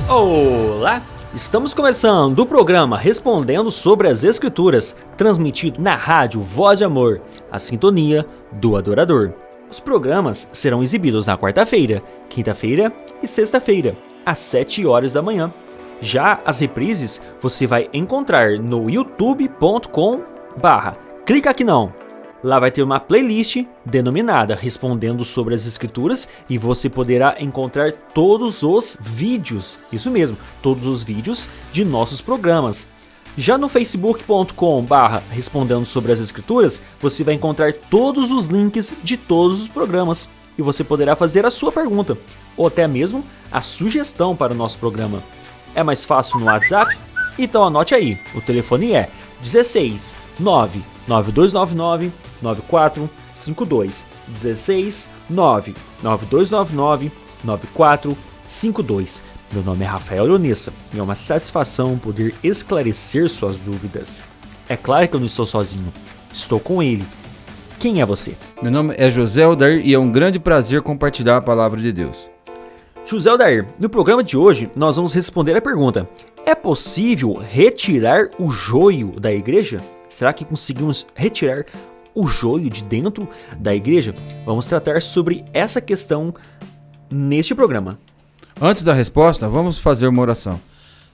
Olá! Estamos começando o programa Respondendo sobre as Escrituras, transmitido na rádio Voz de Amor, a sintonia do adorador. Os programas serão exibidos na quarta-feira, quinta-feira e sexta-feira, às 7 horas da manhã. Já as reprises você vai encontrar no youtube.com/clica aqui não. Lá vai ter uma playlist denominada Respondendo sobre as Escrituras e você poderá encontrar todos os vídeos, isso mesmo, todos os vídeos de nossos programas. Já no facebook.com/Respondendo sobre as Escrituras, você vai encontrar todos os links de todos os programas e você poderá fazer a sua pergunta ou até mesmo a sugestão para o nosso programa. É mais fácil no WhatsApp? Então anote aí, o telefone é 16 99299 9452 16 99299 9452. Meu nome é Rafael Leonessa e é uma satisfação poder esclarecer suas dúvidas. É claro que eu não estou sozinho, estou com ele. Quem é você? Meu nome é José Odair e é um grande prazer compartilhar a palavra de Deus. José Odair, no programa de hoje nós vamos responder a pergunta: é possível retirar o joio da igreja? Será que conseguimos retirar o joio de dentro da igreja? Vamos tratar sobre essa questão neste programa. Antes da resposta, vamos fazer uma oração.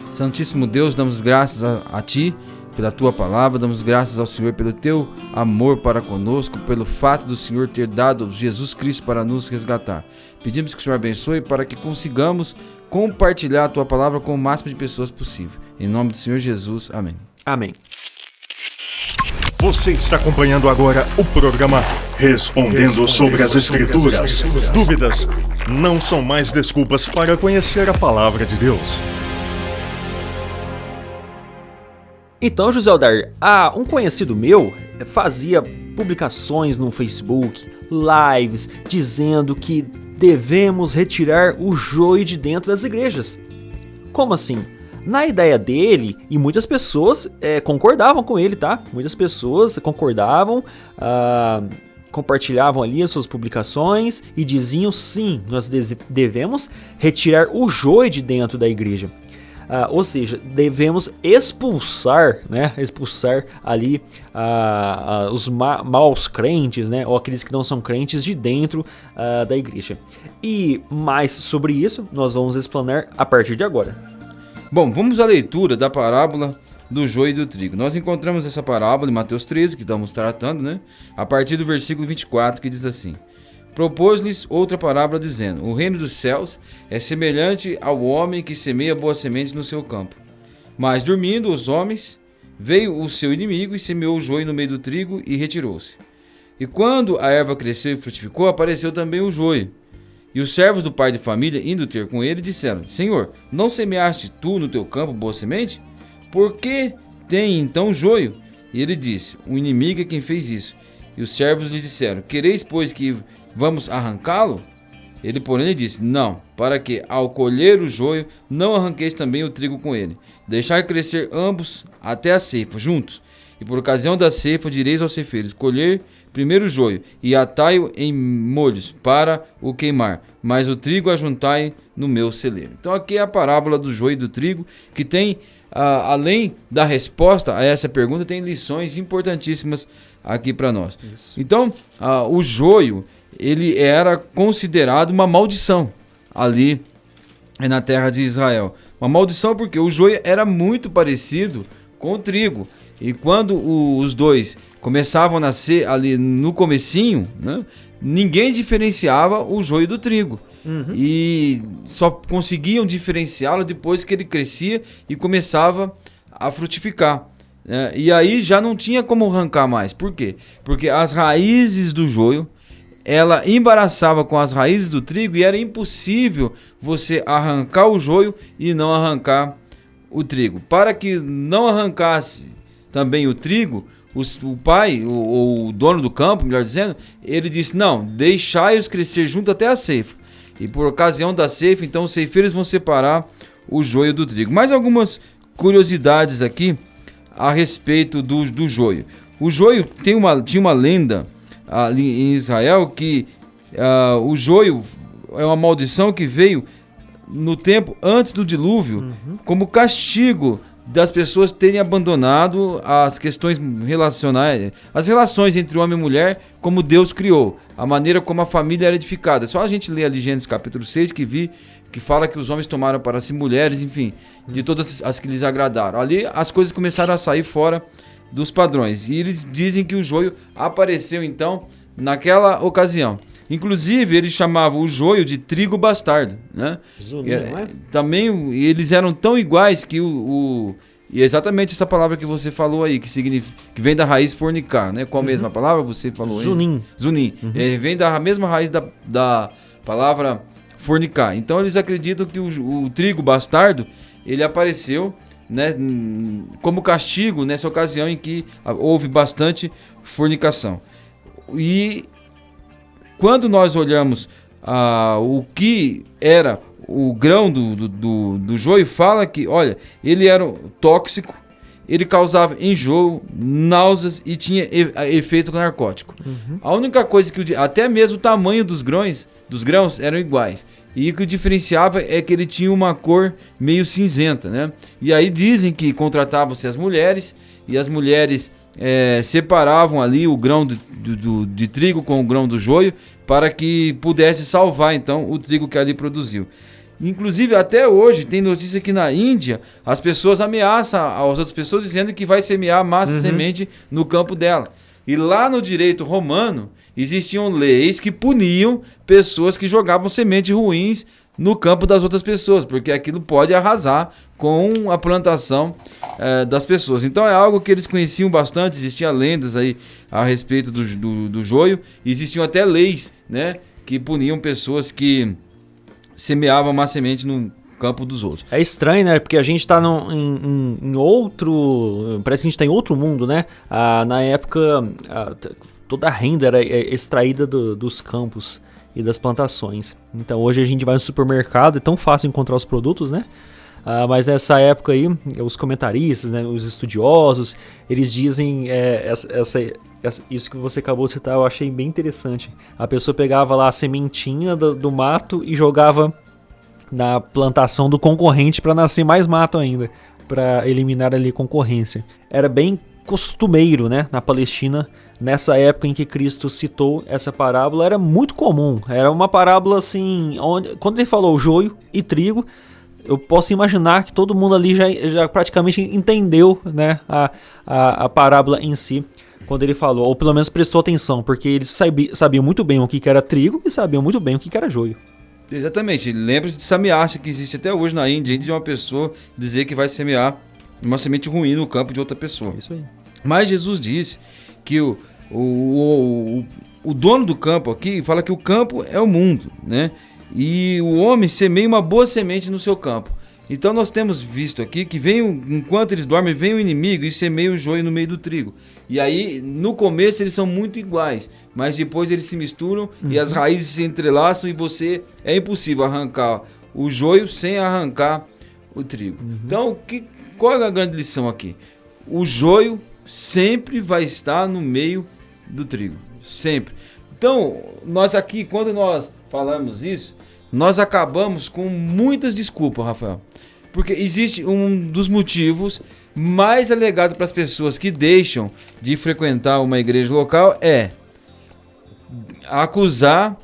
Santíssimo Deus, damos graças a Ti pela Tua palavra, damos graças ao Senhor pelo Teu amor para conosco, pelo fato do Senhor ter dado Jesus Cristo para nos resgatar. Pedimos que o Senhor abençoe para que consigamos compartilhar a Tua palavra com o máximo de pessoas possível. Em nome do Senhor Jesus, amém. Amém. Você está acompanhando agora o programa Respondendo sobre as Escrituras. Dúvidas não são mais desculpas para conhecer a palavra de Deus. Então, José Odair, um conhecido meu fazia publicações no Facebook, lives, dizendo que devemos retirar o joio de dentro das igrejas. Como assim? Na ideia dele, e muitas pessoas concordavam com ele, tá? Muitas pessoas concordavam, compartilhavam ali as suas publicações e diziam sim, nós devemos retirar o joio de dentro da igreja. Ou seja, devemos expulsar, né? Expulsar ali os maus crentes, né? Ou aqueles que não são crentes de dentro da igreja. E mais sobre isso nós vamos explanar a partir de agora. Bom, vamos à leitura da parábola do joio e do trigo. Nós encontramos essa parábola em Mateus 13, que estamos tratando, né? A partir do versículo 24, que diz assim: propôs-lhes outra parábola dizendo: o reino dos céus é semelhante ao homem que semeia boa semente no seu campo. Mas dormindo os homens, veio o seu inimigo e semeou o joio no meio do trigo e retirou-se. E quando a erva cresceu e frutificou, apareceu também o joio. E os servos do pai de família, indo ter com ele, disseram: Senhor, não semeaste tu no teu campo boa semente? Por que tem então joio? E ele disse: o inimigo é quem fez isso. E os servos lhe disseram: quereis, pois, que vamos arrancá-lo? Ele, porém, lhe disse: não, para que, ao colher o joio, não arranqueis também o trigo com ele. Deixai crescer ambos até a ceifa, juntos. E por ocasião da ceifa, direis aos ceifeiros: colher primeiro o joio, e atai-o em molhos para o queimar, mas o trigo ajuntai no meu celeiro. Então aqui é a parábola do joio e do trigo, que tem, além da resposta a essa pergunta, tem lições importantíssimas aqui para nós. Isso. Então, o joio, ele era considerado uma maldição ali na terra de Israel. Uma maldição porque o joio era muito parecido com o trigo. E quando os dois começavam a nascer ali no comecinho, né, ninguém diferenciava o joio do trigo. Uhum. E só conseguiam diferenciá-lo depois que ele crescia e começava a frutificar. E aí já não tinha como arrancar mais. Por quê? Porque as raízes do joio, ela embaraçava com as raízes do trigo e era impossível você arrancar o joio e não arrancar o trigo. Para que não arrancasse também o trigo, o pai, ou o dono do campo, melhor dizendo, ele disse: não, deixai-os crescer junto até a ceifa. E por ocasião da ceifa, então os ceifeiros vão separar o joio do trigo. Mais algumas curiosidades aqui a respeito do joio. O joio tinha uma lenda ali em Israel que o joio é uma maldição que veio no tempo antes do dilúvio, como castigo das pessoas terem abandonado as questões relacionais, as relações entre homem e mulher, como Deus criou, a maneira como a família era edificada. Só a gente lê ali Gênesis capítulo 6 que fala que os homens tomaram para si mulheres, enfim, de todas as que lhes agradaram. Ali as coisas começaram a sair fora dos padrões. E eles dizem que o joio apareceu então naquela ocasião. Inclusive, eles chamavam o joio de trigo bastardo, né? Zuninho, não é? Também eles eram tão iguais que e exatamente essa palavra que você falou aí, que significa, que vem da raiz fornicar, né? Qual a mesma palavra você falou aí? Zunim. Zunim. Vem da mesma raiz da palavra fornicar. Então eles acreditam que o trigo bastardo, ele apareceu, né, como castigo nessa ocasião em que houve bastante fornicação. E quando nós olhamos o que era o grão do joio, fala que, olha, ele era tóxico, ele causava enjoo, náuseas e tinha efeito narcótico. A única coisa que até mesmo o tamanho dos grãos eram iguais. E o que o diferenciava é que ele tinha uma cor meio cinzenta, né? E aí dizem que contratavam-se as mulheres, e as mulheres separavam ali o grão de trigo com o grão do joio, para que pudesse salvar então o trigo que ali produziu. Inclusive até hoje tem notícia que na Índia as pessoas ameaçam as outras pessoas dizendo que vai semear massa semente no campo dela. E lá no direito romano existiam leis que puniam pessoas que jogavam sementes ruins no campo das outras pessoas, porque aquilo pode arrasar com a plantação das pessoas. Então é algo que eles conheciam bastante, existiam lendas aí a respeito do joio, e existiam até leis, né, que puniam pessoas que semeavam má semente no campo dos outros. É estranho, né? Porque a gente tá em outro... Parece que a gente tá em outro mundo, né? Na época, toda a renda era extraída dos campos e das plantações. Então hoje a gente vai no supermercado, é tão fácil encontrar os produtos, né? Mas nessa época aí, os comentaristas, né, os estudiosos, eles dizem isso que você acabou de citar, eu achei bem interessante. A pessoa pegava lá a sementinha do mato e jogava na plantação do concorrente para nascer mais mato ainda, para eliminar ali concorrência. Era bem costumeiro, né, na Palestina, nessa época em que Cristo citou essa parábola, era muito comum. Era uma parábola assim, quando ele falou joio e trigo, eu posso imaginar que todo mundo ali já praticamente entendeu, né, a parábola em si, quando ele falou, ou pelo menos prestou atenção, porque eles sabiam muito bem o que era trigo e sabiam muito bem o que era joio. Exatamente, lembre-se dessa ameaça que existe até hoje na Índia, de uma pessoa dizer que vai semear uma semente ruim no campo de outra pessoa. Isso aí. Mas Jesus disse que o dono do campo aqui fala que o campo é o mundo, né? E o homem semeia uma boa semente no seu campo. Então nós temos visto aqui que enquanto eles dormem, vem o inimigo e semeia o joio no meio do trigo. E aí, no começo, eles são muito iguais, mas depois eles se misturam e as raízes se entrelaçam e é impossível arrancar o joio sem arrancar o trigo. Então, qual é a grande lição aqui? O joio sempre vai estar no meio do trigo, sempre. Então, nós aqui, quando nós falamos isso, nós acabamos com muitas desculpas, Rafael. Porque existe um dos motivos mais alegados para as pessoas que deixam de frequentar uma igreja local é acusar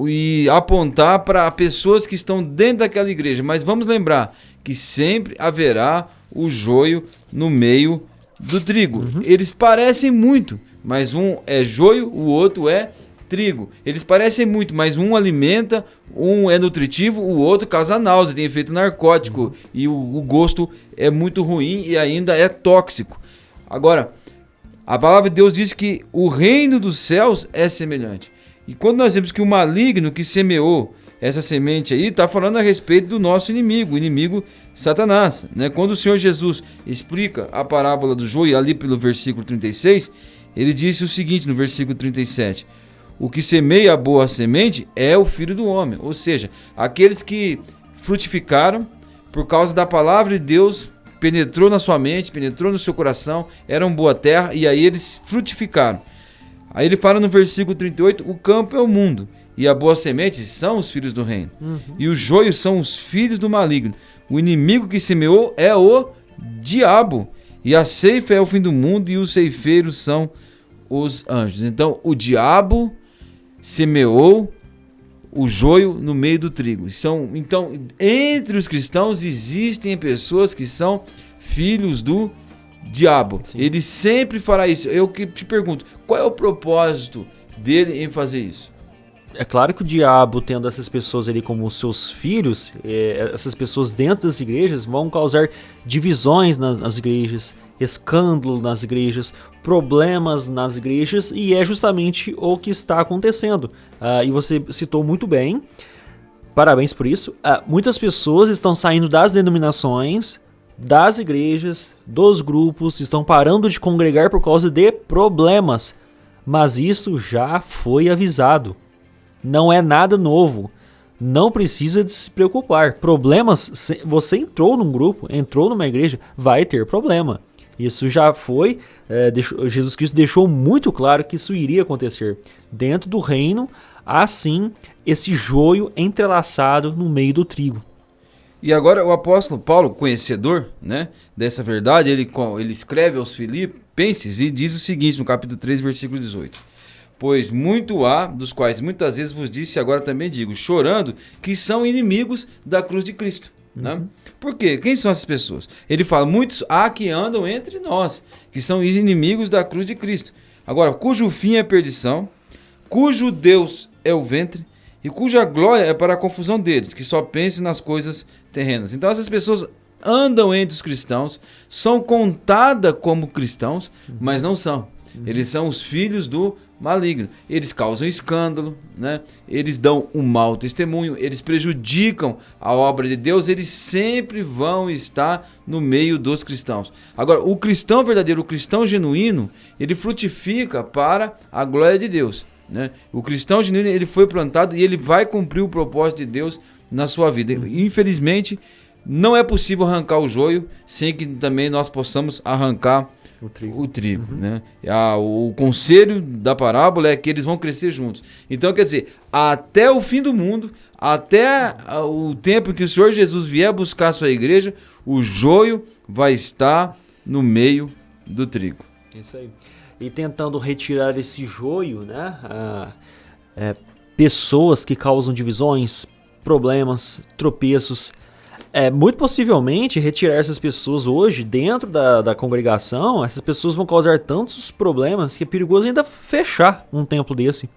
e apontar para pessoas que estão dentro daquela igreja. Mas vamos lembrar que sempre haverá o joio no meio do trigo. Eles parecem muito, mas um é joio, o outro é trigo. Eles parecem muito, mas um alimenta, um é nutritivo, o outro causa náusea, tem efeito narcótico e o gosto é muito ruim e ainda é tóxico. Agora, a palavra de Deus diz que o reino dos céus é semelhante. E quando nós vemos que o maligno que semeou essa semente aí, está falando a respeito do nosso inimigo, o inimigo Satanás, né? Quando o Senhor Jesus explica a parábola do joio ali pelo versículo 36, ele disse o seguinte no versículo 37: o que semeia a boa semente é o Filho do Homem. Ou seja, aqueles que frutificaram por causa da palavra de Deus, penetrou na sua mente, penetrou no seu coração, eram boa terra e aí eles frutificaram. Aí ele fala no versículo 38, o campo é o mundo e a boa semente são os filhos do reino. E o joio são os filhos do maligno. O inimigo que semeou é o diabo. E a ceifa é o fim do mundo e os ceifeiros são os anjos. Então o diabo semeou o joio no meio do trigo. Então, entre os cristãos existem pessoas que são filhos do diabo. Sim. Ele sempre fará isso. Eu que te pergunto, qual é o propósito dele em fazer isso? É claro que o diabo, tendo essas pessoas ali como seus filhos, essas pessoas dentro das igrejas vão causar divisões nas igrejas, escândalo nas igrejas, problemas nas igrejas, e é justamente o que está acontecendo. E você citou muito bem, parabéns por isso. Muitas pessoas estão saindo das denominações, das igrejas, dos grupos, estão parando de congregar por causa de problemas, mas isso já foi avisado. Não é nada novo. Não precisa de se preocupar. Problemas, você entrou num grupo, entrou numa igreja, vai ter problema. Isso já foi, Jesus Cristo deixou muito claro que isso iria acontecer. Dentro do reino, há sim esse joio entrelaçado no meio do trigo. E agora o apóstolo Paulo, conhecedor, né, dessa verdade, ele escreve aos Filipenses e diz o seguinte no capítulo 3, versículo 18. Pois muito há, dos quais muitas vezes vos disse e agora também digo, chorando, que são inimigos da cruz de Cristo. Né? Por quê? Quem são essas pessoas? Ele fala, muitos há que andam entre nós, que são inimigos da cruz de Cristo. Agora, cujo fim é perdição, cujo Deus é o ventre, e cuja glória é para a confusão deles, que só pensam nas coisas terrenas. Então essas pessoas andam entre os cristãos, são contadas como cristãos, mas não são. Eles são os filhos do maligno. Eles causam escândalo, né? Eles dão um mau testemunho, eles prejudicam a obra de Deus, eles sempre vão estar no meio dos cristãos. Agora, o cristão verdadeiro, o cristão genuíno, ele frutifica para a glória de Deus, né? O cristão genuíno, ele foi plantado e ele vai cumprir o propósito de Deus na sua vida. Infelizmente, não é possível arrancar o joio sem que também nós possamos arrancar o trigo, né? O conselho da parábola é que eles vão crescer juntos. Então, quer dizer, até o fim do mundo, até o tempo em que o Senhor Jesus vier buscar a sua igreja, o joio vai estar no meio do trigo. Isso aí. E tentando retirar esse joio, né? Pessoas que causam divisões, problemas, tropeços. Muito possivelmente retirar essas pessoas hoje dentro da congregação, essas pessoas vão causar tantos problemas que é perigoso ainda fechar um templo desse.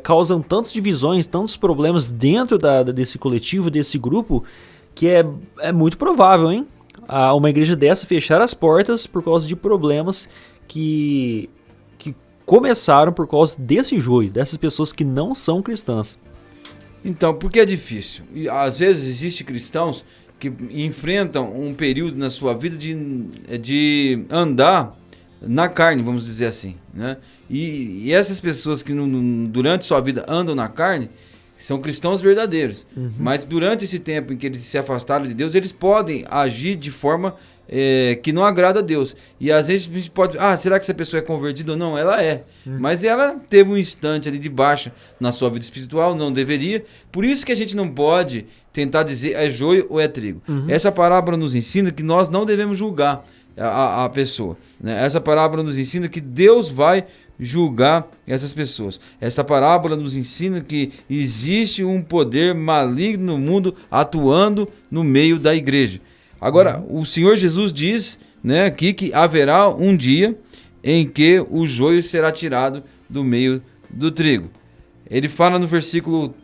Causam tantas divisões, tantos problemas dentro desse coletivo, desse grupo, que é muito provável, hein? Uma igreja dessa fechar as portas por causa de problemas que começaram por causa desse joio, dessas pessoas que não são cristãs. Então, por que é difícil? E, às vezes existem cristãos que enfrentam um período na sua vida de andar na carne, vamos dizer assim, né? E essas pessoas que durante sua vida andam na carne são cristãos verdadeiros. Mas durante esse tempo em que eles se afastaram de Deus, eles podem agir de forma que não agrada a Deus. E às vezes a gente pode... será que essa pessoa é convertida ou não? Ela é. Mas ela teve um instante ali de baixa na sua vida espiritual, não deveria. Por isso que a gente não pode tentar dizer é joio ou é trigo. Essa parábola nos ensina que nós não devemos julgar a pessoa, né? Essa parábola nos ensina que Deus vai julgar essas pessoas. Essa parábola nos ensina que existe um poder maligno no mundo atuando no meio da igreja. Agora, o Senhor Jesus diz, né, aqui que haverá um dia em que o joio será tirado do meio do trigo. Ele fala no versículo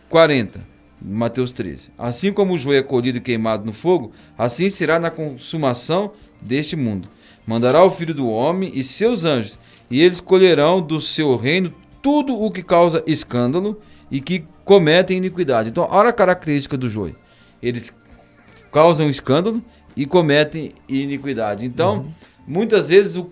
40, Mateus 13. Assim como o joio é colhido e queimado no fogo, assim será na consumação deste mundo. Mandará o Filho do Homem e seus anjos, e eles colherão do seu reino tudo o que causa escândalo e que cometem iniquidade. Então, olha a característica do joio. Eles causam escândalo e cometem iniquidade. Então, muitas vezes o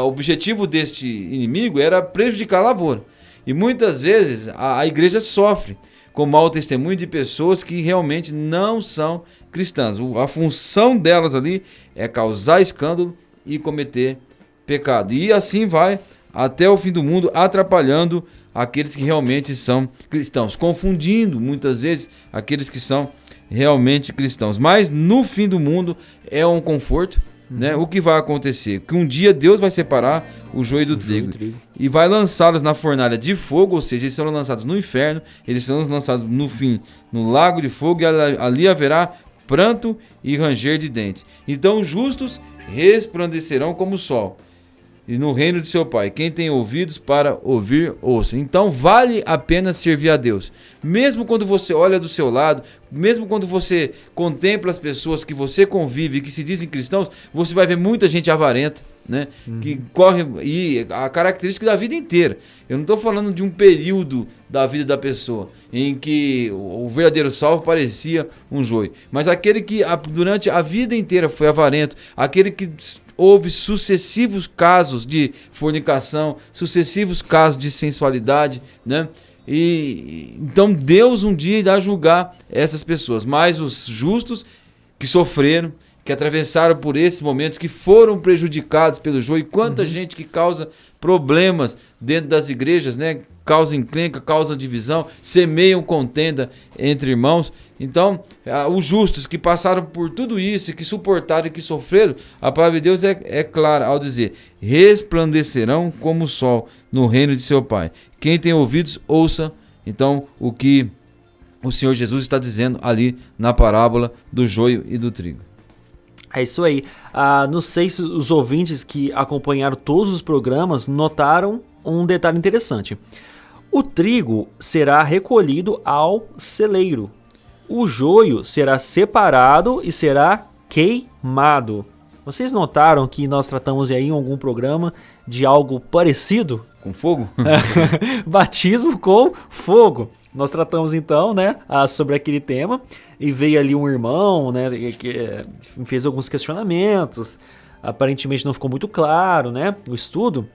objetivo deste inimigo era prejudicar a lavoura. E muitas vezes a igreja sofre com mau testemunho de pessoas que realmente não são cristãs. A função delas ali é causar escândalo e cometer pecado. E assim vai até o fim do mundo, atrapalhando aqueles que realmente são cristãos, confundindo muitas vezes aqueles que são realmente cristãos. Mas no fim do mundo é um conforto, né? O que vai acontecer? Que um dia Deus vai separar o joio do trigo e vai lançá-los na fornalha de fogo, ou seja, eles serão lançados no inferno, eles serão lançados no fim no lago de fogo, e ali haverá pranto e ranger de dentes. Então os justos resplandecerão como o sol, e no reino de seu Pai. Quem tem ouvidos para ouvir, ouça. Então vale a pena servir a Deus. Mesmo quando você olha do seu lado, mesmo quando você contempla as pessoas que você convive, que se dizem cristãos, você vai ver muita gente avarenta, né? Que corre, e a característica da vida inteira. Eu não estou falando de um período da vida da pessoa em que o verdadeiro salvo parecia um joio, mas aquele que durante a vida inteira foi avarento, aquele que houve sucessivos casos de fornicação, sucessivos casos de sensualidade, né? E então Deus um dia irá julgar essas pessoas, mas os justos que sofreram, que atravessaram por esses momentos, que foram prejudicados pelo joio, quanta gente que causa problemas dentro das igrejas, né? Causa encrenca, causa divisão, semeiam contenda entre irmãos. Então, os justos que passaram por tudo isso, que suportaram e que sofreram, a palavra de Deus é clara ao dizer: resplandecerão como o sol no reino de seu Pai. Quem tem ouvidos, ouça. Então, o que o Senhor Jesus está dizendo ali na parábola do joio e do trigo. É isso aí. Não sei se os ouvintes que acompanharam todos os programas notaram um detalhe interessante. O trigo será recolhido ao celeiro. O joio será separado e será queimado. Vocês notaram que nós tratamos aí em algum programa de algo parecido? Com fogo? Batismo com fogo. Nós tratamos então, né, sobre aquele tema, e veio ali um irmão, né, que fez alguns questionamentos. Aparentemente não ficou muito claro, né, o estudo.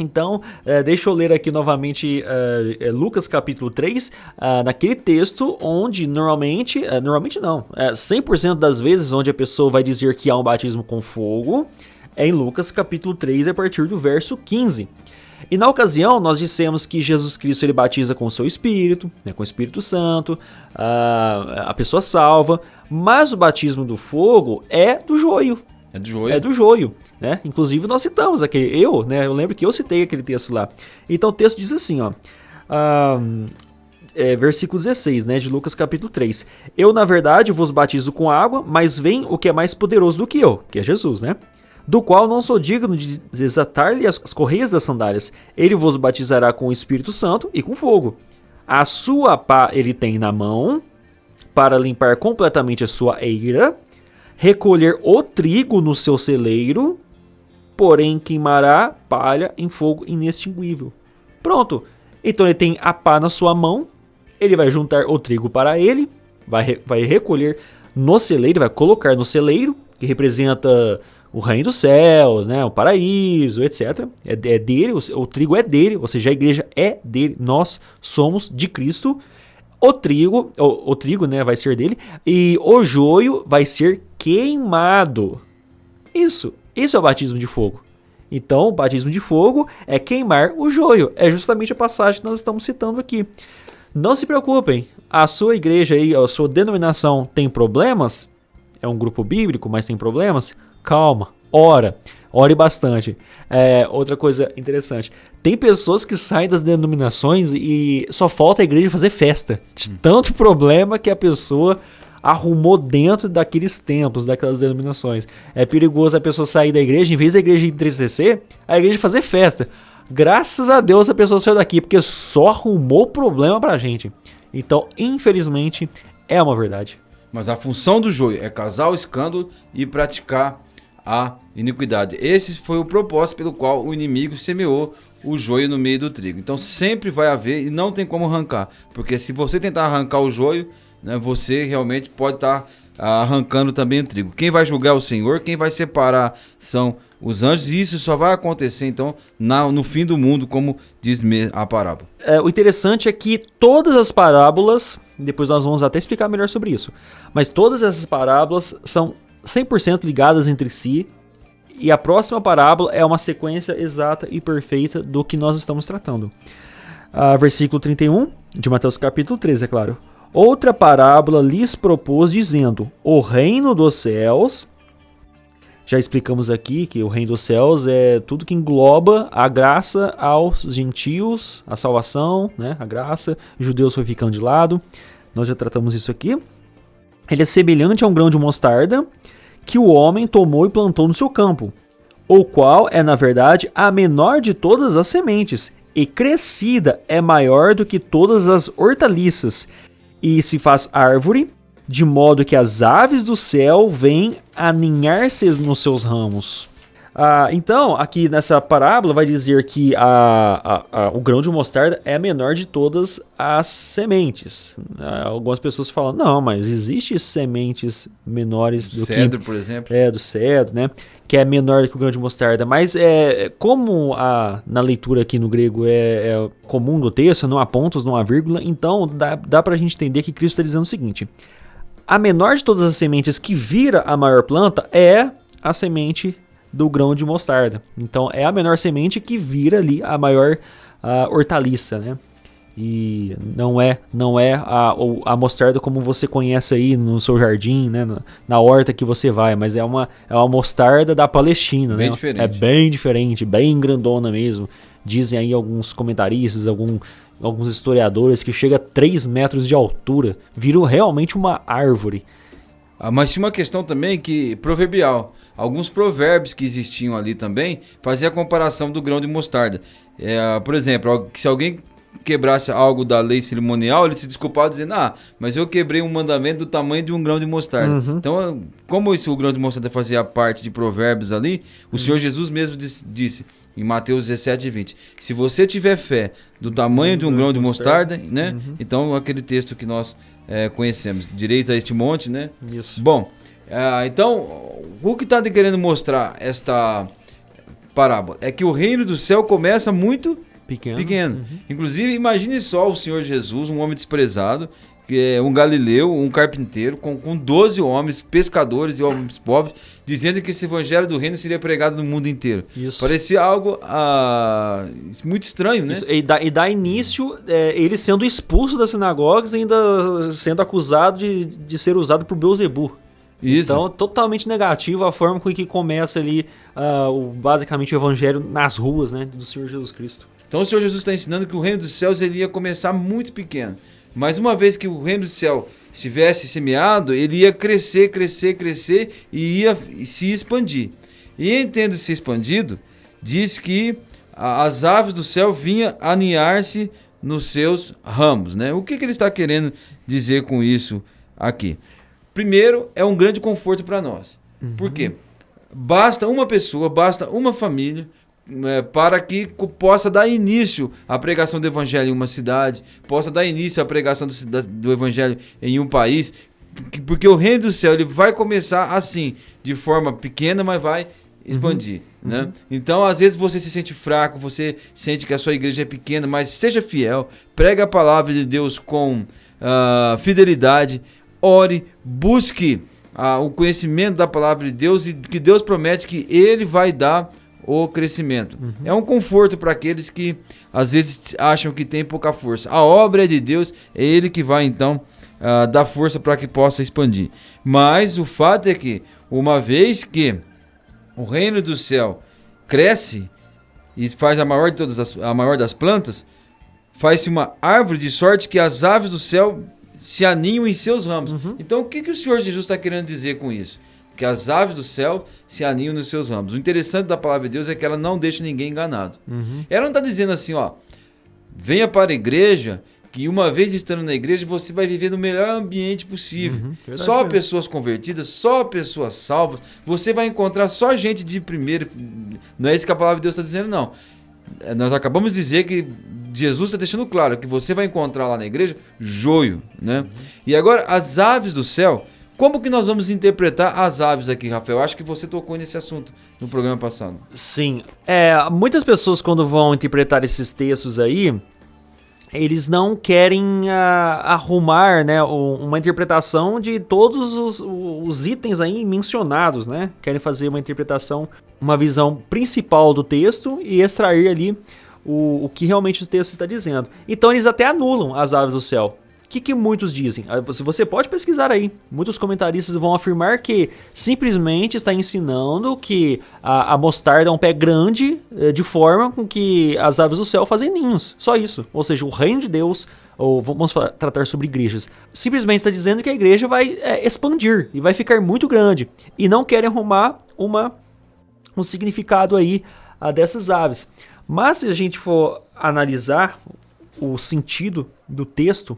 Então, deixa eu ler aqui novamente Lucas capítulo 3, naquele texto onde normalmente não, 100% das vezes onde a pessoa vai dizer que há um batismo com fogo, é em Lucas capítulo 3, a partir do verso 15. E na ocasião nós dissemos que Jesus Cristo ele batiza com o seu Espírito, né, com o Espírito Santo, a pessoa salva, mas o batismo do fogo é do joio. É do joio. É do joio, né? Inclusive nós citamos aquele, eu lembro que eu citei aquele texto lá. Então o texto diz assim, ó, versículo 16, né, de Lucas capítulo 3. Eu, na verdade, vos batizo com água, mas vem o que é mais poderoso do que eu, que é Jesus, né? Do qual não sou digno de desatar-lhe as correias das sandálias. Ele vos batizará com o Espírito Santo e com fogo. A sua pá ele tem na mão, para limpar completamente a sua eira, recolher o trigo no seu celeiro, porém queimará palha em fogo inextinguível. Pronto. Então ele tem a pá na sua mão, ele vai juntar o trigo para ele, vai recolher no celeiro, vai colocar no celeiro, que representa o reino dos céus, né, o paraíso, etc. É dele, o trigo é dele, ou seja, a igreja é dele, nós somos de Cristo. O trigo, né, vai ser dele, e o joio vai ser queimado. Isso é o batismo de fogo. Então, o batismo de fogo é queimar o joio. É justamente a passagem que nós estamos citando aqui. Não se preocupem, a sua igreja aí, a sua denominação tem problemas? É um grupo bíblico, mas tem problemas? Calma, ore bastante. Outra coisa interessante, tem pessoas que saem das denominações e só falta a igreja fazer festa, de tanto problema que a pessoa arrumou dentro daqueles templos, daquelas denominações. É perigoso a pessoa sair da igreja, em vez da igreja entristecer, a igreja fazer festa. Graças a Deus a pessoa saiu daqui, porque só arrumou problema pra gente. Então, infelizmente, é uma verdade. Mas a função do joio é causar o escândalo e praticar a iniquidade. Esse foi o propósito pelo qual o inimigo semeou o joio no meio do trigo. Então sempre vai haver e não tem como arrancar. Porque se você tentar arrancar o joio, né, você realmente pode estar arrancando também o trigo. Quem vai julgar é o Senhor, quem vai separar são os anjos, e isso só vai acontecer então no fim do mundo, como diz a parábola. O interessante é que todas as parábolas, depois nós vamos até explicar melhor sobre isso, mas todas essas parábolas são 100% ligadas entre si, e a próxima parábola é uma sequência exata e perfeita do que nós estamos tratando. Versículo 31 de Mateus capítulo 13, é claro. Outra parábola lhes propôs dizendo: o reino dos céus... Já explicamos aqui que o reino dos céus é tudo que engloba a graça aos gentios, a salvação, né? A graça, os judeus foi ficando de lado. Nós já tratamos isso aqui. Ele é semelhante a um grão de mostarda que o homem tomou e plantou no seu campo, o qual é, na verdade, a menor de todas as sementes, e crescida é maior do que todas as hortaliças, e se faz árvore, de modo que as aves do céu vêm aninhar-se nos seus ramos. Então, aqui nessa parábola vai dizer que o grão de mostarda é a menor de todas as sementes. Algumas pessoas falam, não, mas existem sementes menores do cedro, por exemplo. Do cedro, né? Que é menor do que o grão de mostarda. Mas como na leitura aqui no grego é comum do texto, não há pontos, não há vírgula, então dá pra gente entender que Cristo está dizendo o seguinte: a menor de todas as sementes que vira a maior planta é a semente do grão de mostarda. Então é a menor semente que vira ali a maior hortaliça, né? E não é a mostarda como você conhece aí no seu jardim, né? Na horta que você vai, mas é uma mostarda da Palestina, bem né? Diferente. É bem diferente, bem grandona mesmo. Dizem aí alguns comentaristas, alguns historiadores que chega a 3 metros de altura, viram realmente uma árvore. Mas tinha uma questão também que proverbial. Alguns provérbios que existiam ali também faziam a comparação do grão de mostarda. Por exemplo, se alguém quebrasse algo da lei cerimonial, ele se desculpava dizendo: mas eu quebrei um mandamento do tamanho de um grão de mostarda. Uhum. Então, como o grão de mostarda fazia parte de provérbios ali, o Senhor Jesus mesmo disse em Mateus 17:20, se você tiver fé do tamanho de um grão de mostarda, né? Uhum. Então, aquele texto que nós conhecemos, direis a este monte, né? Isso. Bom, então, o que está querendo mostrar esta parábola é que o reino do céu começa muito pequeno. Uhum. Inclusive, imagine só o Senhor Jesus, um homem desprezado, um galileu, um carpinteiro, com 12 homens, pescadores e homens pobres, dizendo que esse evangelho do reino seria pregado no mundo inteiro. Isso. Parecia algo muito estranho, né? Isso. E dá início ele sendo expulso das sinagogas e ainda sendo acusado de ser usado por Beelzebub. Isso. Então, totalmente negativo a forma com que começa ali basicamente o evangelho nas ruas, né, do Senhor Jesus Cristo. Então o Senhor Jesus está ensinando que o reino dos céus ele ia começar muito pequeno. Mas uma vez que o reino do céu estivesse semeado, ele ia crescer e ia se expandir. E em tendo se expandido, diz que as aves do céu vinham aninhar-se nos seus ramos, né? O que ele está querendo dizer com isso aqui? Primeiro, é um grande conforto para nós. Uhum. Por quê? Basta uma pessoa, basta uma família para que possa dar início à pregação do evangelho em uma cidade, possa dar início à pregação do evangelho em um país, porque o reino do céu ele vai começar assim, de forma pequena, mas vai expandir. Uhum. Né? Então, às vezes você se sente fraco, você sente que a sua igreja é pequena, mas seja fiel, pregue a palavra de Deus com fidelidade, ore, busque o conhecimento da palavra de Deus e que Deus promete que Ele vai dar o crescimento. Uhum. É um conforto para aqueles que às vezes acham que tem pouca força. A obra é de Deus, é Ele que vai então dar força para que possa expandir. Mas o fato é que uma vez que o reino do céu cresce e faz a maior das plantas, faz-se uma árvore de sorte que as aves do céu se aninham em seus ramos. Uhum. Então o que o Senhor Jesus está querendo dizer com isso? Que as aves do céu se aninham nos seus ramos. O interessante da palavra de Deus é que ela não deixa ninguém enganado. Uhum. Ela não está dizendo assim, venha para a igreja, que uma vez estando na igreja, você vai viver no melhor ambiente possível. Uhum. Só pessoas convertidas, só pessoas salvas. Você vai encontrar só gente de primeiro. Não é isso que a palavra de Deus está dizendo, não. Nós acabamos de dizer que Jesus está deixando claro que você vai encontrar lá na igreja joio, né? Uhum. E agora, as aves do céu... Como que nós vamos interpretar as aves aqui, Rafael? Acho que você tocou nesse assunto no programa passado. Sim. Muitas pessoas, quando vão interpretar esses textos aí, eles não querem arrumar, né, uma interpretação de todos os itens aí mencionados, né? Querem fazer uma interpretação, uma visão principal do texto e extrair ali o que realmente o texto está dizendo. Então eles até anulam as aves do céu. O que muitos dizem? Você pode pesquisar aí. Muitos comentaristas vão afirmar que simplesmente está ensinando que a mostarda é um pé grande, de forma com que as aves do céu fazem ninhos. Só isso. Ou seja, o reino de Deus, ou vamos tratar sobre igrejas, simplesmente está dizendo que a igreja vai expandir e vai ficar muito grande. E não querem arrumar um significado aí dessas aves. Mas se a gente for analisar o sentido do texto,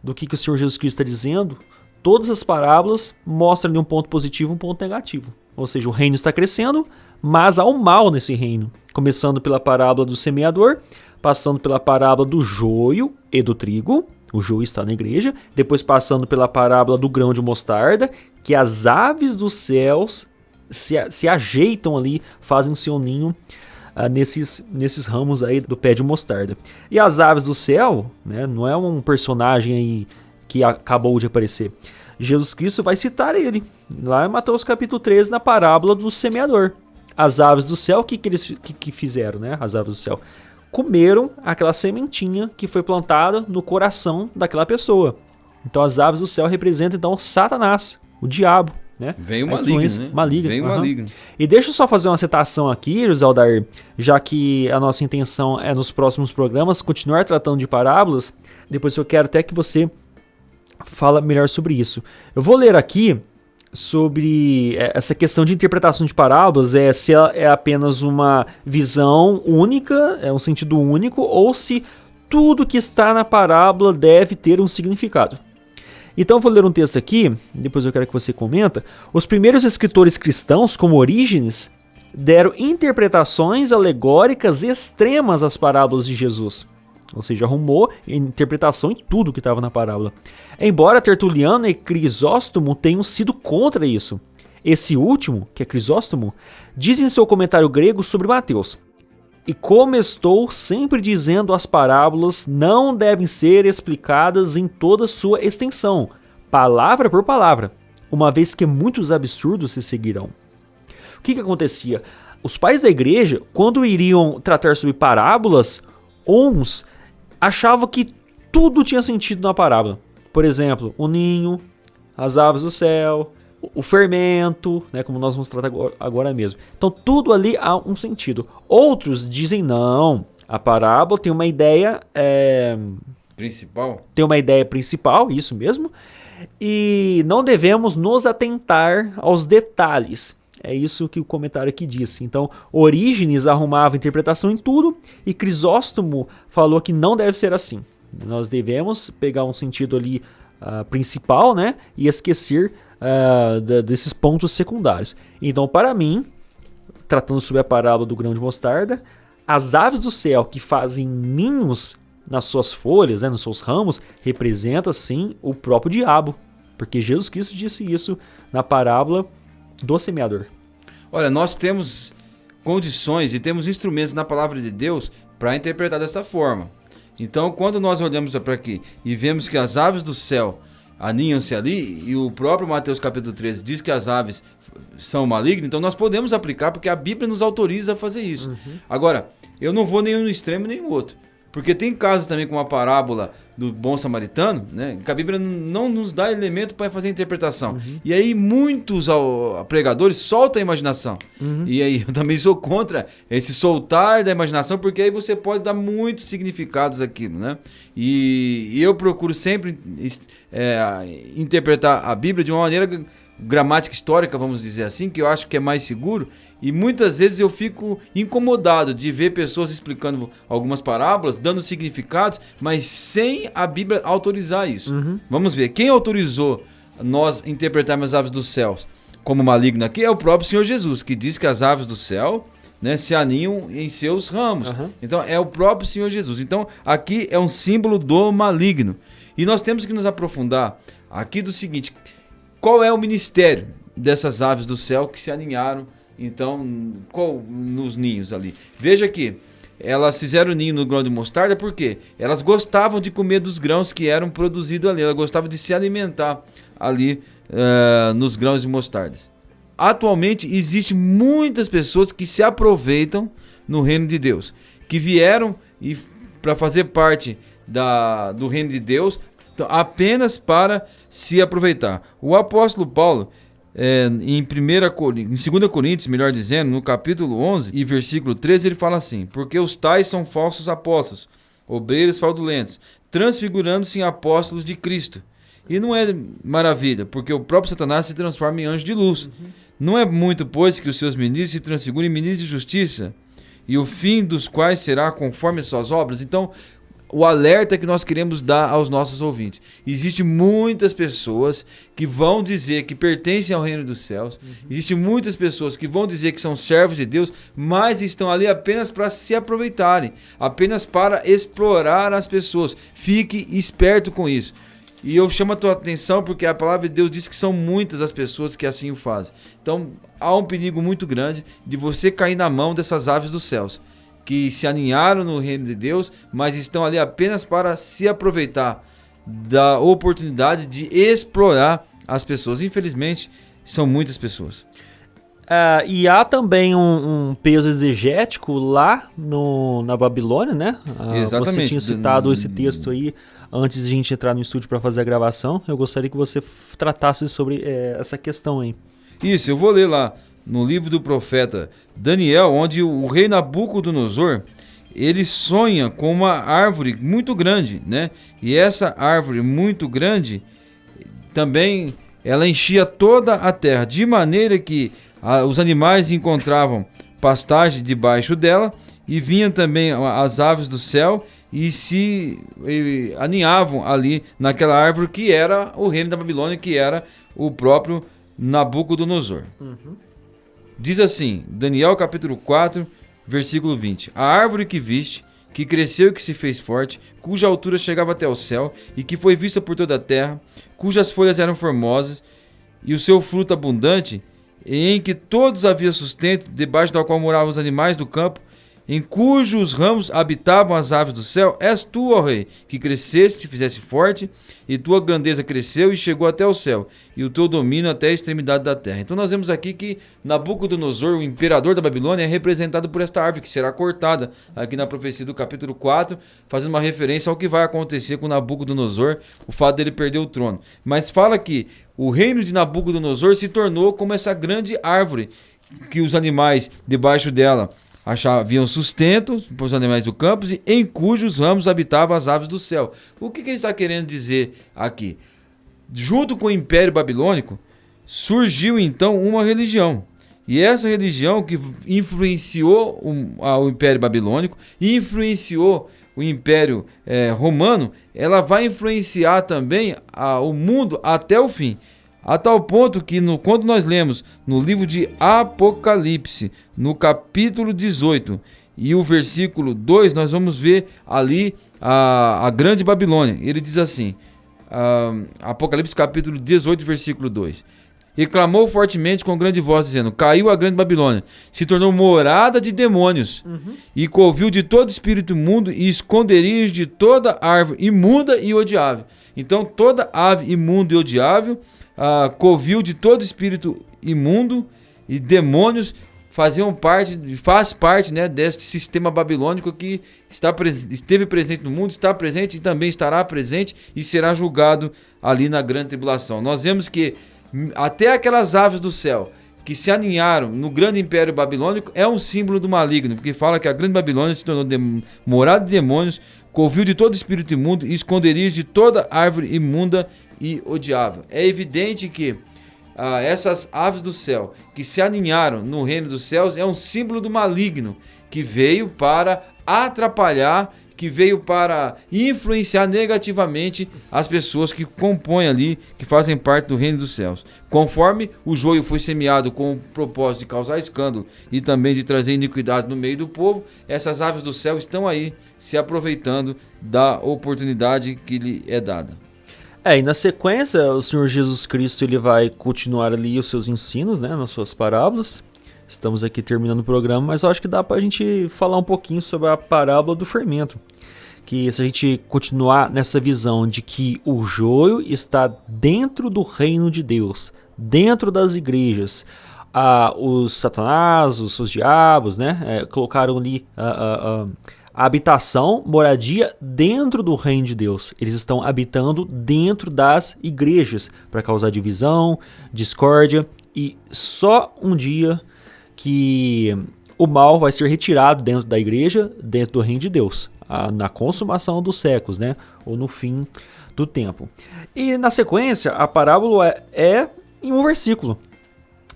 do que o Senhor Jesus Cristo está dizendo, todas as parábolas mostram ali um ponto positivo e um ponto negativo. Ou seja, o reino está crescendo, mas há um mal nesse reino. Começando pela parábola do semeador, passando pela parábola do joio e do trigo, o joio está na igreja, depois passando pela parábola do grão de mostarda, que as aves dos céus se ajeitam ali, fazem seu ninho nesses ramos aí do pé de mostarda. E as aves do céu, né, não é um personagem aí que acabou de aparecer. Jesus Cristo vai citar ele lá em Mateus capítulo 13, na parábola do semeador. As aves do céu, o que eles fizeram, né? As aves do céu comeram aquela sementinha que foi plantada no coração daquela pessoa. Então as aves do céu representam então Satanás, o diabo. Né? Vem o maligno, né? Maligno. Vem o maligno. E deixa eu só fazer uma citação aqui, José Aldair, já que a nossa intenção é nos próximos programas continuar tratando de parábolas, depois eu quero até que você fala melhor sobre isso. Eu vou ler aqui sobre essa questão de interpretação de parábolas, se ela é apenas uma visão única, é um sentido único, ou se tudo que está na parábola deve ter um significado. Então eu vou ler um texto aqui, depois eu quero que você comenta. Os primeiros escritores cristãos, como Orígenes, deram interpretações alegóricas extremas às parábolas de Jesus. Ou seja, arrumou interpretação em tudo que estava na parábola. Embora Tertuliano e Crisóstomo tenham sido contra isso. Esse último, que é Crisóstomo, diz em seu comentário grego sobre Mateus: "E como estou sempre dizendo, as parábolas não devem ser explicadas em toda sua extensão, palavra por palavra, uma vez que muitos absurdos se seguirão." O que acontecia? Os pais da igreja, quando iriam tratar sobre parábolas, uns achavam que tudo tinha sentido na parábola. Por exemplo, o ninho, as aves do céu, o fermento, né, como nós vamos tratar agora mesmo. Então tudo ali há um sentido. Outros dizem não, a parábola tem uma ideia principal. Tem uma ideia principal, isso mesmo, e não devemos nos atentar aos detalhes. É isso que o comentário aqui disse. Então, Orígenes arrumava interpretação em tudo e Crisóstomo falou que não deve ser assim. Nós devemos pegar um sentido ali principal, né, e esquecer desses pontos secundários. Então, para mim, tratando sobre a parábola do grão de mostarda, as aves do céu que fazem ninhos nas suas folhas, né, nos seus ramos, representam sim o próprio diabo, porque Jesus Cristo disse isso na parábola do semeador. Olha, nós temos condições e temos instrumentos na palavra de Deus para interpretar desta forma. Então, quando nós olhamos para aqui e vemos que as aves do céu aninham-se ali, e o próprio Mateus capítulo 13 diz que as aves são malignas, então nós podemos aplicar, porque a Bíblia nos autoriza a fazer isso. Agora, eu não vou nem no extremo nem no outro, porque tem casos também com a parábola do bom samaritano, né, que a Bíblia não nos dá elemento para fazer a interpretação. E aí muitos pregadores soltam a imaginação. E aí eu também sou contra esse soltar da imaginação, porque aí você pode dar muitos significados àquilo, né? E eu procuro sempre interpretar a Bíblia de uma maneira gramática histórica, vamos dizer assim, que eu acho que é mais seguro. E muitas vezes eu fico incomodado de ver pessoas explicando algumas parábolas, dando significados, mas sem a Bíblia autorizar isso. Vamos ver, quem autorizou nós interpretarmos as aves dos céus como maligno aqui é o próprio Senhor Jesus, que diz que as aves do céu, né, se aninham em seus ramos. Então é o próprio Senhor Jesus. Então aqui é um símbolo do maligno. E nós temos que nos aprofundar aqui do seguinte: qual é o ministério dessas aves do céu que se aninharam então nos ninhos ali? Veja que elas fizeram ninho no grão de mostarda porque elas gostavam de comer dos grãos que eram produzidos ali, elas gostavam de se alimentar ali nos grãos de mostarda. Atualmente existem muitas pessoas que se aproveitam no reino de Deus, que vieram e para fazer parte do reino de Deus, apenas para se aproveitar. O apóstolo Paulo, em 2 Coríntios, melhor dizendo, no capítulo 11 e versículo 13, ele fala assim: porque os tais são falsos apóstolos, obreiros fraudulentos, transfigurando-se em apóstolos de Cristo. E não é maravilha, porque o próprio Satanás se transforma em anjo de luz. Não é muito, pois, que os seus ministros se transfigurem em ministros de justiça, e o fim dos quais será conforme as suas obras. Então, o alerta que nós queremos dar aos nossos ouvintes: existem muitas pessoas que vão dizer que pertencem ao reino dos céus, existem muitas pessoas que vão dizer que são servos de Deus, mas estão ali apenas para se aproveitarem, apenas para explorar as pessoas. Fique esperto com isso. E eu chamo a tua atenção porque a palavra de Deus diz que são muitas as pessoas que assim o fazem. Então há um perigo muito grande de você cair na mão dessas aves dos céus, que se aninharam no reino de Deus, mas estão ali apenas para se aproveitar da oportunidade de explorar as pessoas. Infelizmente, são muitas pessoas. E há também um peso exegético lá na Babilônia, né? Exatamente. Você tinha citado esse texto aí antes de a gente entrar no estúdio para fazer a gravação. Eu gostaria que você tratasse sobre essa questão aí. Isso, eu vou ler lá no livro do profeta Daniel, onde o rei Nabucodonosor, ele sonha com uma árvore muito grande, né? E essa árvore muito grande também ela enchia toda a terra, de maneira que os animais encontravam pastagem debaixo dela, e vinham também as aves do céu e se aninhavam ali naquela árvore que era o reino da Babilônia, que era o próprio Nabucodonosor. Diz assim, Daniel capítulo 4, versículo 20: a árvore que viste, que cresceu e que se fez forte, cuja altura chegava até o céu, e que foi vista por toda a terra, cujas folhas eram formosas, e o seu fruto abundante, em que todos havia sustento, debaixo da qual moravam os animais do campo, em cujos ramos habitavam as aves do céu, és tu, ó rei, que cresceste, te fizeste forte, e tua grandeza cresceu e chegou até o céu, e o teu domínio até a extremidade da terra. Então nós vemos aqui que Nabucodonosor, o imperador da Babilônia, é representado por esta árvore que será cortada, aqui na profecia do capítulo 4, fazendo uma referência ao que vai acontecer com Nabucodonosor, o fato dele perder o trono. Mas fala que o reino de Nabucodonosor se tornou como essa grande árvore, que os animais debaixo dela haviam sustento para os animais do campo, e em cujos ramos habitavam as aves do céu. O que ele está querendo dizer aqui? Junto com o Império Babilônico, surgiu então uma religião. E essa religião que influenciou o Império Babilônico, influenciou o Império Romano, ela vai influenciar também o mundo até o fim. A tal ponto que quando nós lemos no livro de Apocalipse, no capítulo 18 e o versículo 2, nós vamos ver ali a grande Babilônia. Ele diz assim, Apocalipse capítulo 18, versículo 2: e clamou fortemente com grande voz, dizendo: caiu a grande Babilônia, se tornou morada de demônios, e covil de todo espírito imundo e esconderijo de toda árvore imunda e odiável. Então toda ave imunda e odiável, covil de todo espírito imundo e demônios faz parte, né, deste sistema babilônico que esteve presente no mundo, está presente e também estará presente e será julgado ali na grande tribulação. Nós vemos que até aquelas aves do céu que se aninharam no grande império babilônico é um símbolo do maligno, porque fala que a grande Babilônia se tornou morada de demônios, covil de todo espírito imundo e esconderijo de toda árvore imunda e odiável. É evidente que essas aves do céu que se aninharam no reino dos céus é um símbolo do maligno que veio para atrapalhar, que veio para influenciar negativamente as pessoas que compõem ali, que fazem parte do reino dos céus. Conforme o joio foi semeado com o propósito de causar escândalo e também de trazer iniquidade no meio do povo, essas aves do céu estão aí se aproveitando da oportunidade que lhe é dada. E na sequência, o Senhor Jesus Cristo ele vai continuar ali os seus ensinos, né, nas suas parábolas. Estamos aqui terminando o programa, mas eu acho que dá para a gente falar um pouquinho sobre a parábola do fermento. Que se a gente continuar nessa visão de que o joio está dentro do reino de Deus, dentro das igrejas, os satanás, os seus diabos, né, colocaram ali a habitação, moradia dentro do reino de Deus. Eles estão habitando dentro das igrejas para causar divisão, discórdia, e só um dia que o mal vai ser retirado dentro da igreja, dentro do reino de Deus, na consumação dos séculos, né? Ou no fim do tempo. E na sequência, a parábola é em um versículo.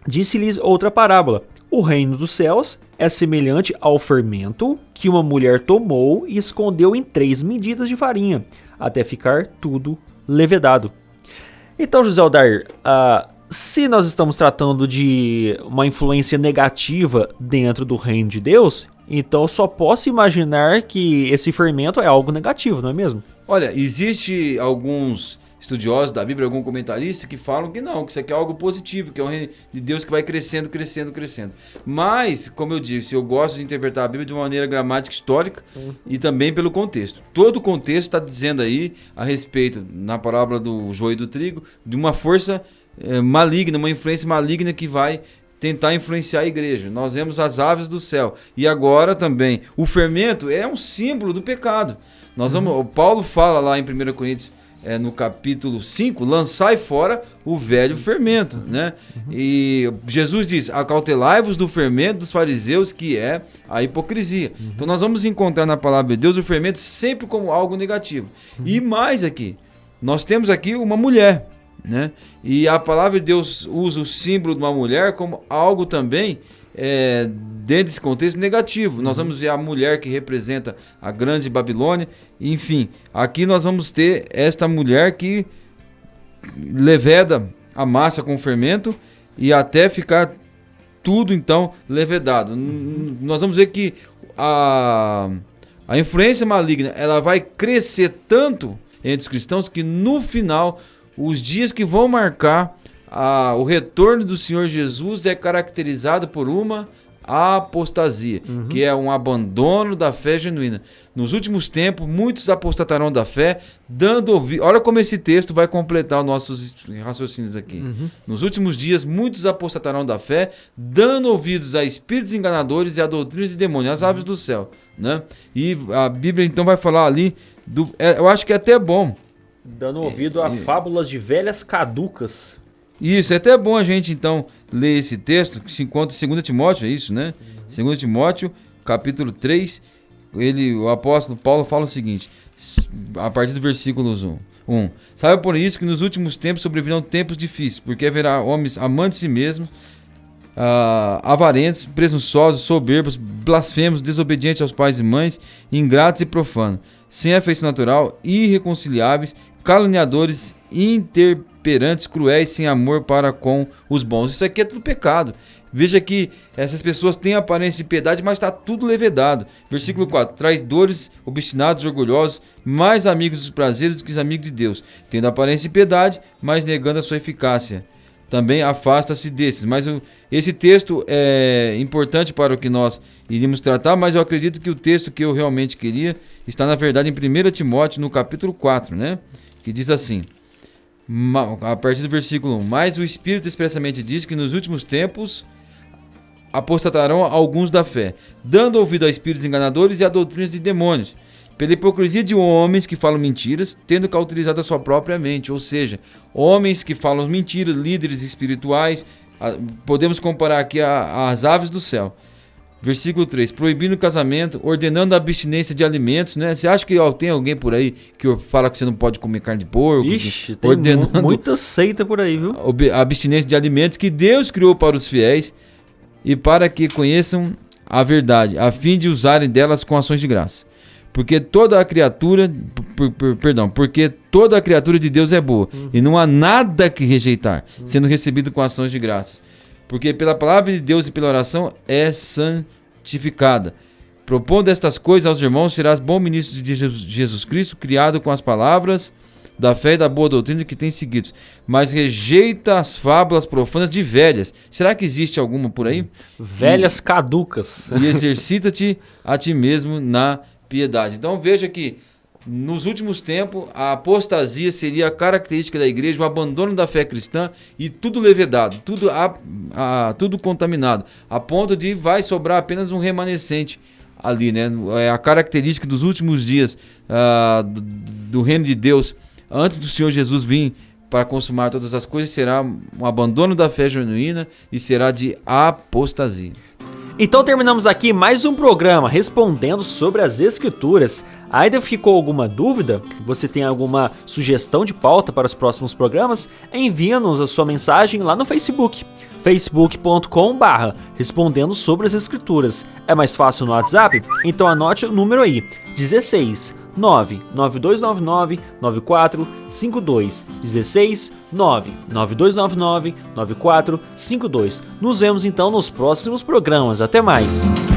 Disse-lhes outra parábola: o reino dos céus é semelhante ao fermento que uma mulher tomou e escondeu em 3 medidas de farinha, até ficar tudo levedado. Então, José Aldair, se nós estamos tratando de uma influência negativa dentro do reino de Deus, então eu só posso imaginar que esse fermento é algo negativo, não é mesmo? Olha, existe alguns estudiosos da Bíblia, algum comentarista que falam que não, que isso aqui é algo positivo, que é o reino de Deus que vai crescendo, crescendo, crescendo. Mas, como eu disse, eu gosto de interpretar a Bíblia de uma maneira gramática histórica e também pelo contexto. Todo o contexto está dizendo aí a respeito, na parábola do joio e do trigo, de uma força maligna, uma influência maligna que vai tentar influenciar a igreja. Nós vemos as aves do céu. E agora também, o fermento é um símbolo do pecado. O Paulo fala lá em 1 Coríntios, no capítulo 5, lançai fora o velho fermento, né? E Jesus diz, acautelai-vos do fermento dos fariseus, que é a hipocrisia. Então nós vamos encontrar na palavra de Deus o fermento sempre como algo negativo. E mais aqui, nós temos aqui uma mulher, né? E a palavra de Deus usa o símbolo de uma mulher como algo também dentro desse contexto negativo. Nós vamos ver a mulher que representa a grande Babilônia. Enfim, aqui nós vamos ter esta mulher que leveda a massa com fermento e até ficar tudo então levedado. Nós vamos ver que a influência maligna ela vai crescer tanto entre os cristãos que no final os dias que vão marcar o retorno do Senhor Jesus é caracterizado por uma apostasia, que é um abandono da fé genuína. Nos últimos tempos, muitos apostatarão da fé, dando ouvido. Olha como esse texto vai completar os nossos raciocínios aqui. Nos últimos dias, muitos apostatarão da fé, dando ouvidos a espíritos enganadores e a doutrinas de demônios, as aves do céu, né? E a Bíblia então vai falar ali, eu acho que é até bom. Dando ouvido a fábulas de velhas caducas. Isso, é até bom a gente então ler esse texto que se encontra em 2 Timóteo, é isso, né? 2 Timóteo, capítulo 3, o apóstolo Paulo fala o seguinte, a partir do versículo 1. Saiba por isso que nos últimos tempos sobrevirão tempos difíceis, porque haverá homens amantes de si mesmos, avarentos, presunçosos, soberbos, blasfemos, desobedientes aos pais e mães, ingratos e profanos, sem afeição natural, irreconciliáveis, caluniadores, interperantes, cruéis, sem amor para com os bons. Isso aqui é tudo pecado. Veja que essas pessoas têm aparência de piedade, mas está tudo levedado. Versículo 4. Traidores, obstinados, orgulhosos, mais amigos dos prazeres do que os amigos de Deus, tendo aparência de piedade, mas negando a sua eficácia. Também afasta-se desses. Mas esse texto é importante para o que nós iríamos tratar, mas eu acredito que o texto que eu realmente queria está, na verdade, em 1 Timóteo, no capítulo 4, né? Que diz assim, a partir do versículo 1, mas o Espírito expressamente diz que nos últimos tempos apostatarão alguns da fé, dando ouvido a espíritos enganadores e a doutrinas de demônios, pela hipocrisia de homens que falam mentiras, tendo cauterizado a sua própria mente, ou seja, homens que falam mentiras, líderes espirituais, podemos comparar aqui às aves do céu. Versículo 3, proibindo o casamento, ordenando a abstinência de alimentos, né? Você acha que tem alguém por aí que fala que você não pode comer carne de porco? Ixi, tem muita seita por aí, viu? A abstinência de alimentos que Deus criou para os fiéis e para que conheçam a verdade, a fim de usarem delas com ações de graça. Porque toda a criatura, porque toda a criatura de Deus é boa e não há nada que rejeitar, sendo recebido com ações de graça. Porque pela palavra de Deus e pela oração é santificada. Propondo estas coisas aos irmãos, serás bom ministro de Jesus Cristo, criado com as palavras da fé e da boa doutrina que tem seguido. Mas rejeita as fábulas profanas de velhas. Será que existe alguma por aí? Velhas caducas. E exercita-te a ti mesmo na piedade. Então veja que nos últimos tempos, a apostasia seria a característica da igreja, o abandono da fé cristã e tudo levedado, tudo contaminado, a ponto de vai sobrar apenas um remanescente, ali, né? A característica dos últimos dias do reino de Deus, antes do Senhor Jesus vir para consumar todas as coisas, será um abandono da fé genuína e será de apostasia. Então terminamos aqui mais um programa respondendo sobre as Escrituras. Ainda ficou alguma dúvida? Você tem alguma sugestão de pauta para os próximos programas? Envie-nos a sua mensagem lá no Facebook, facebook.com/respondendo sobre as Escrituras. É mais fácil no WhatsApp? Então anote o número aí, 16 99299 9452, 16 99299 9452. Nos vemos então nos próximos programas. Até mais!